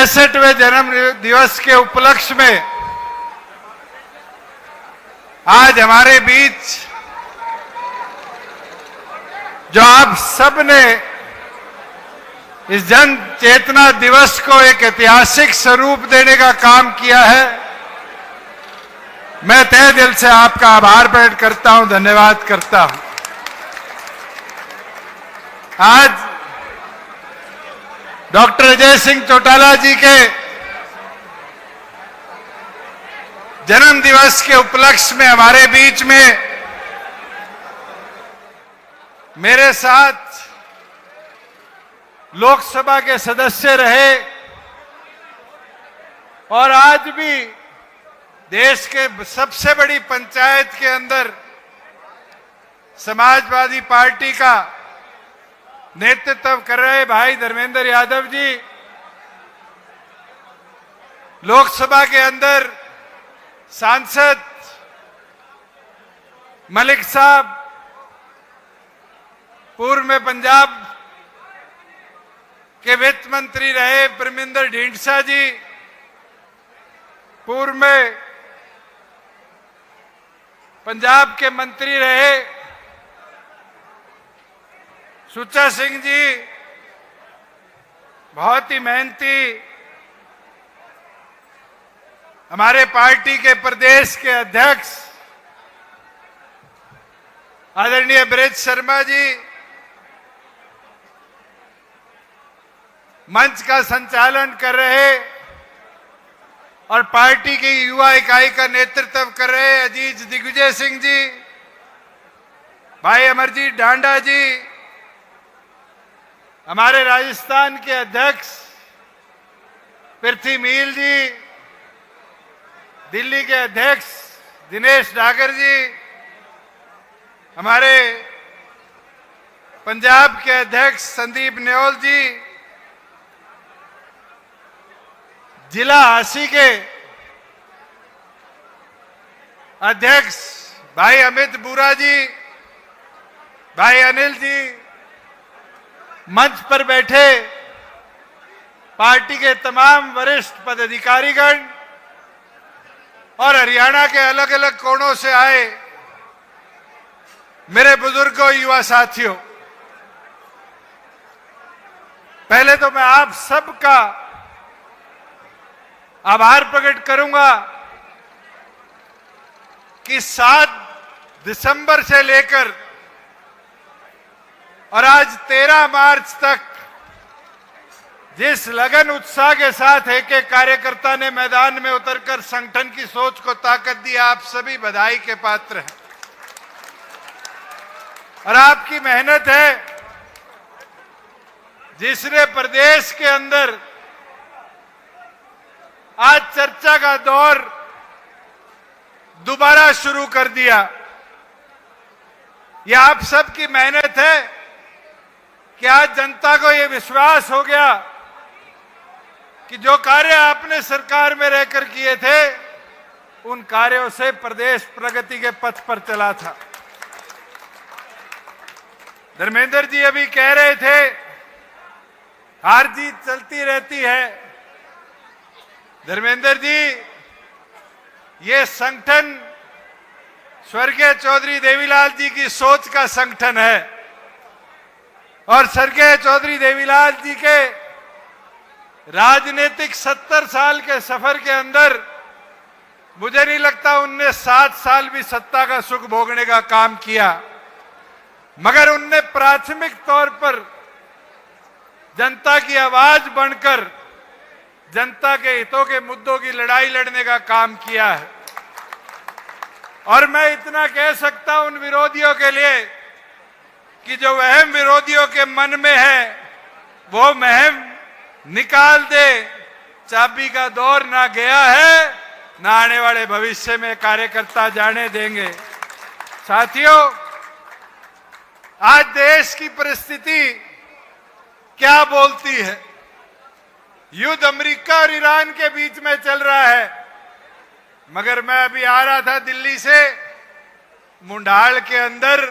65वें जन्म दिवस के उपलक्ष्य में आज हमारे बीच जो आप सब ने इस जन चेतना दिवस को एक ऐतिहासिक स्वरूप देने का काम किया है, मैं तहे दिल से आपका आभार प्रकट करता हूं, धन्यवाद करता हूं। आज डॉक्टर अजय सिंह चौटाला जी के जन्म दिवस के उपलक्ष्य में हमारे बीच में मेरे साथ लोकसभा के सदस्य रहे और आज भी देश के सबसे बड़ी पंचायत के अंदर समाजवादी पार्टी का नेतृत्व कर रहे भाई धर्मेंद्र यादव जी, लोकसभा के अंदर सांसद मलिक साहब, पूर्व में पंजाब के वित्त मंत्री रहे परमिंदर ढींडसा जी, पूर्व में पंजाब के मंत्री रहे सुच्चा सिंह जी, बहुत ही मेहनती हमारे पार्टी के प्रदेश के अध्यक्ष आदरणीय ब्रिज शर्मा जी, मंच का संचालन कर रहे और पार्टी की युवा इकाई का नेतृत्व कर रहे अजीज दिग्विजय सिंह जी, भाई अमरजीत डांडा जी, हमारे राजस्थान के अध्यक्ष पृथ्वी मील जी, दिल्ली के अध्यक्ष दिनेश डागर जी, हमारे पंजाब के अध्यक्ष संदीप न्योल जी, जिला हासी के अध्यक्ष भाई अमित बुरा जी, भाई अनिल जी, मंच पर बैठे पार्टी के तमाम वरिष्ठ पदाधिकारीगण और हरियाणा के अलग अलग कोणों से आए मेरे बुजुर्गों, युवा साथियों, पहले तो मैं आप सबका आभार प्रकट करूंगा कि 7 दिसंबर से लेकर और आज 13 मार्च तक जिस लगन उत्साह के साथ एक एक कार्यकर्ता ने मैदान में उतरकर संगठन की सोच को ताकत दी, आप सभी बधाई के पात्र हैं। और आपकी मेहनत है जिसने प्रदेश के अंदर आज चर्चा का दौर दोबारा शुरू कर दिया। यह आप सबकी मेहनत है कि आज जनता को यह विश्वास हो गया कि जो कार्य आपने सरकार में रहकर किए थे उन कार्यों से प्रदेश प्रगति के पथ पर चला था। धर्मेंद्र जी अभी कह रहे थे हार जीत चलती रहती है। धर्मेंद्र जी, ये संगठन स्वर्गीय चौधरी देवीलाल जी की सोच का संगठन है और स्वर्गीय चौधरी देवीलाल जी के राजनीतिक 70 साल के सफर के अंदर मुझे नहीं लगता उनने 7 साल भी सत्ता का सुख भोगने का काम किया, मगर उनने प्राथमिक तौर पर जनता की आवाज बनकर जनता के हितों के मुद्दों की लड़ाई लड़ने का काम किया है। और मैं इतना कह सकता हूं उन विरोधियों के लिए कि जो वहम विरोधियों के मन में है वो वहम निकाल दे। चाबी का दौर ना गया है, ना आने वाले भविष्य में कार्यकर्ता जाने देंगे। साथियों, आज देश की परिस्थिति क्या बोलती है? युद्ध अमेरिका और ईरान के बीच में चल रहा है, मगर मैं अभी आ रहा था दिल्ली से, मुंडाल के अंदर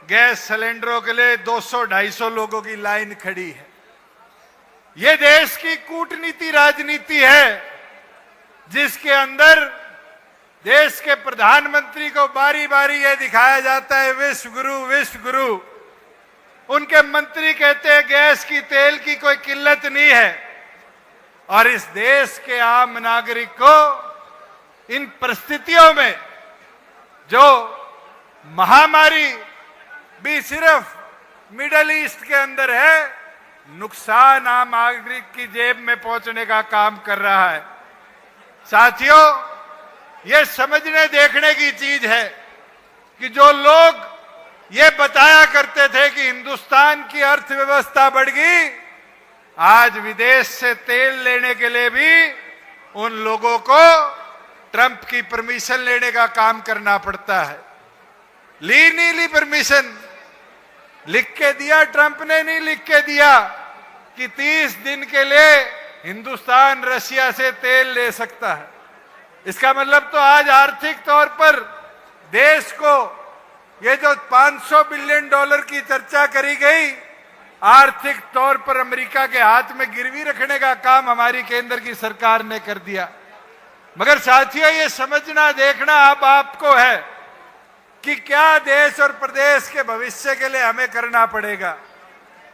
गैस सिलेंडरों के लिए 200-250 लोगों की लाइन खड़ी है। ये देश की कूटनीति राजनीति है, जिसके अंदर देश के प्रधानमंत्री को बारी बारी ये दिखाया जाता है विश्व गुरु विश्व गुरु। उनके मंत्री कहते हैं गैस की तेल की कोई किल्लत नहीं है, और इस देश के आम नागरिक को इन परिस्थितियों में जो महामारी भी सिर्फ मिडिल ईस्ट के अंदर है, नुकसान आम नागरिक की जेब में पहुंचने का काम कर रहा है। साथियों, ये समझने देखने की चीज है कि जो लोग ये बताया करते थे कि हिंदुस्तान की अर्थव्यवस्था बढ़ गई, आज विदेश से तेल लेने के लिए भी उन लोगों को ट्रंप की परमिशन लेने का काम करना पड़ता है। ली नहीं ली परमिशन, लिख के दिया ट्रंप ने, नहीं लिख के दिया कि 30 दिन के लिए हिंदुस्तान रशिया से तेल ले सकता है। इसका मतलब तो आज आर्थिक तौर पर देश को ये जो $500 बिलियन की चर्चा करी गई, आर्थिक तौर पर अमेरिका के हाथ में गिरवी रखने का काम हमारी केंद्र की सरकार ने कर दिया। मगर साथियों, ये समझना देखना अब आपको है कि क्या देश और प्रदेश के भविष्य के लिए हमें करना पड़ेगा।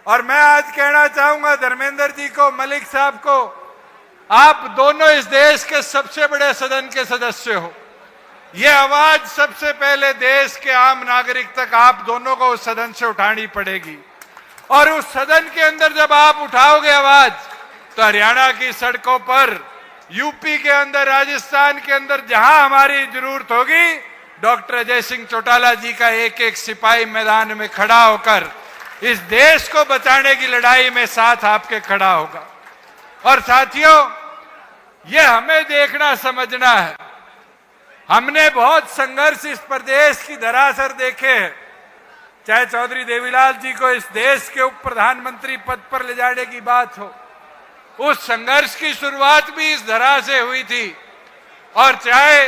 और मैं आज कहना चाहूंगा धर्मेंद्र जी को, मलिक साहब को, आप दोनों इस देश के सबसे बड़े सदन के सदस्य हो। ये आवाज सबसे पहले देश के आम नागरिक तक आप दोनों को उस सदन से उठानी पड़ेगी। और उस सदन के अंदर जब आप उठाओगे आवाज, तो हरियाणा की सड़कों पर, यूपी के अंदर, राजस्थान के अंदर जहां हमारी जरूरत होगी, डॉक्टर अजय सिंह चौटाला जी का एक एक सिपाही मैदान में खड़ा होकर इस देश को बचाने की लड़ाई में साथ आपके खड़ा होगा। और साथियों, ये हमें देखना समझना है। हमने बहुत संघर्ष इस प्रदेश की धरासर देखे हैं, चाहे चौधरी देवीलाल जी को इस देश के उप प्रधानमंत्री पद पर ले जाने की बात हो, उस संघर्ष की शुरुआत भी इस धरा से हुई थी। और चाहे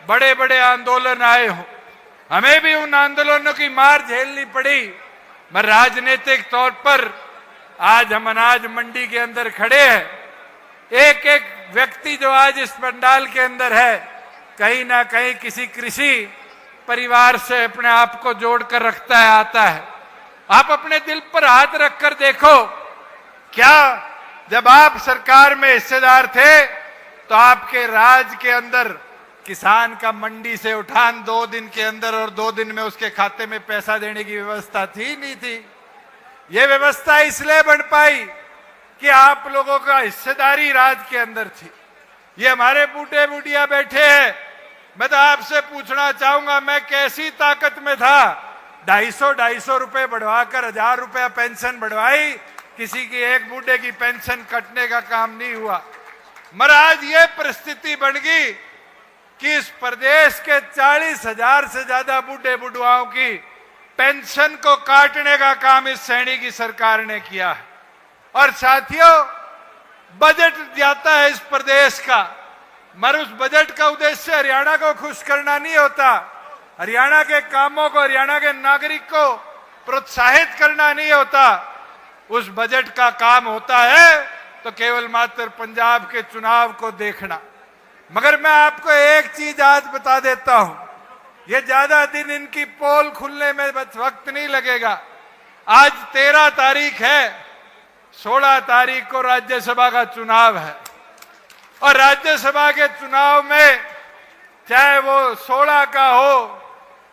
बड़े बड़े आंदोलन आए हो, हमें भी उन आंदोलनों की मार झेलनी पड़ी। मगर राजनीतिक तौर पर आज हम अनाज मंडी के अंदर खड़े हैं। एक एक व्यक्ति जो आज इस पंडाल के अंदर है, कहीं ना कहीं किसी कृषि परिवार से अपने आप को जोड़कर रखता है, आता है। आप अपने दिल पर हाथ रखकर देखो, क्या जब आप सरकार में हिस्सेदार थे तो आपके राज के अंदर किसान का मंडी से उठान 2 दिन के अंदर और 2 दिन में उसके खाते में पैसा देने की व्यवस्था थी, नहीं थी? यह व्यवस्था इसलिए बन पाई कि आप लोगों का हिस्सेदारी राज के अंदर थी। ये हमारे बूढ़े बूढ़िया बैठे हैं, मैं तो आपसे पूछना चाहूंगा, मैं कैसी ताकत में था? 250 रुपए बढ़वाकर 1000 रुपया पेंशन बढ़वाई, किसी की एक बूढ़े की पेंशन कटने का काम नहीं हुआ। मगर आज ये परिस्थिति बन गई कि इस प्रदेश के 40,000 से ज्यादा बूढ़े बुढ़वाओं की पेंशन को काटने का काम इस सैनी की सरकार ने किया है। और साथियों, बजट जाता है इस प्रदेश का, मगर उस बजट का उद्देश्य हरियाणा को खुश करना नहीं होता, हरियाणा के कामों को, हरियाणा के नागरिक को प्रोत्साहित करना नहीं होता। उस बजट का काम होता है तो केवल मात्र पंजाब के चुनाव को देखना। मगर मैं आपको एक चीज आज बता देता हूं, ये ज्यादा दिन इनकी पोल खुलने में वक्त नहीं लगेगा। आज 13 तारीख है, 16 तारीख को राज्यसभा का चुनाव है। और राज्यसभा के चुनाव में चाहे वो 16 का हो,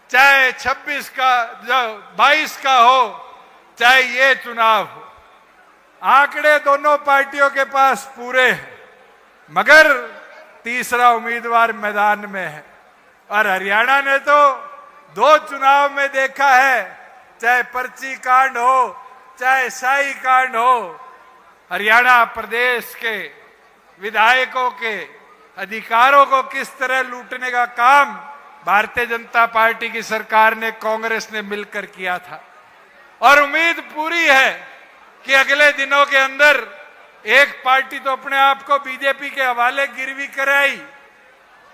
चाहे 26 का, 22 का हो, चाहे ये चुनाव हो, आंकड़े दोनों पार्टियों के पास पूरे हैं, मगर तीसरा उम्मीदवार मैदान में है। और हरियाणा ने तो 2 चुनाव में देखा है, चाहे पर्ची कांड हो, चाहे शाही कांड हो, हरियाणा प्रदेश के विधायकों के अधिकारों को किस तरह लूटने का काम भारतीय जनता पार्टी की सरकार ने, कांग्रेस ने मिलकर किया था। और उम्मीद पूरी है कि अगले दिनों के अंदर एक पार्टी तो अपने आप को बीजेपी के हवाले गिरवी कराई,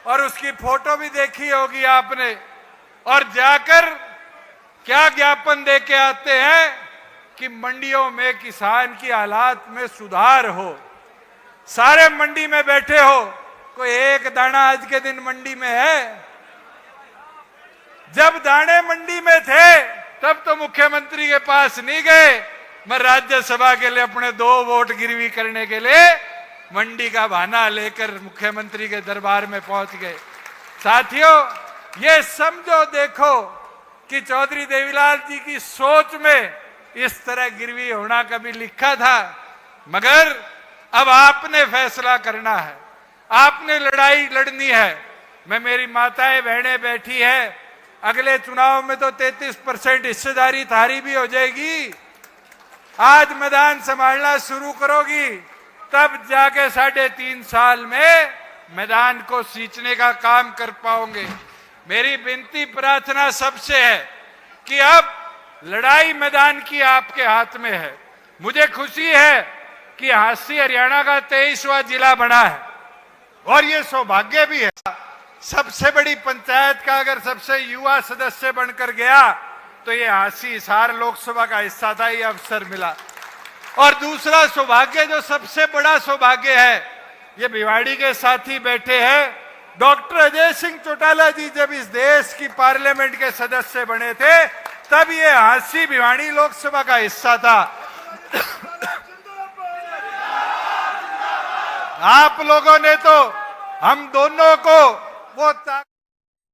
और उसकी फोटो भी देखी होगी आपने, और जाकर क्या ज्ञापन दे के आते हैं कि मंडियों में किसान की हालात में सुधार हो। सारे मंडी में बैठे हो, कोई एक दाना आज के दिन मंडी में है? जब दाने मंडी में थे तब तो मुख्यमंत्री के पास नहीं गए। मैं राज्यसभा के लिए अपने 2 वोट गिरवी करने के लिए मंडी का बहाना लेकर मुख्यमंत्री के दरबार में पहुंच गए। साथियों, ये समझो देखो कि चौधरी देवीलाल जी की सोच में इस तरह गिरवी होना कभी लिखा था। मगर अब आपने फैसला करना है, आपने लड़ाई लड़नी है। मैं, मेरी माताएं बहनें बैठी है, अगले चुनाव में तो 33% हिस्सेदारी थारी भी हो जाएगी। आज मैदान संभालना शुरू करोगी तब जाके 3.5 साल में मैदान को सींचने का काम कर पाओगे। मेरी विनती प्रार्थना सबसे है कि अब लड़ाई मैदान की आपके हाथ में है। मुझे खुशी है कि हांसी हरियाणा का 23वां जिला बना है और ये सौभाग्य भी है। सबसे बड़ी पंचायत का अगर सबसे युवा सदस्य बनकर गया तो ये हांसी हिसार लोकसभा का हिस्सा था, ये अवसर मिला। और दूसरा सौभाग्य, जो सबसे बड़ा सौभाग्य है, ये भिवाड़ी के साथी बैठे हैं। डॉक्टर अजय सिंह चौटाला जी जब इस देश की पार्लियामेंट के सदस्य बने थे तब ये हांसी भिवाड़ी लोकसभा का हिस्सा था। आप लोगों ने तो हम दोनों को वो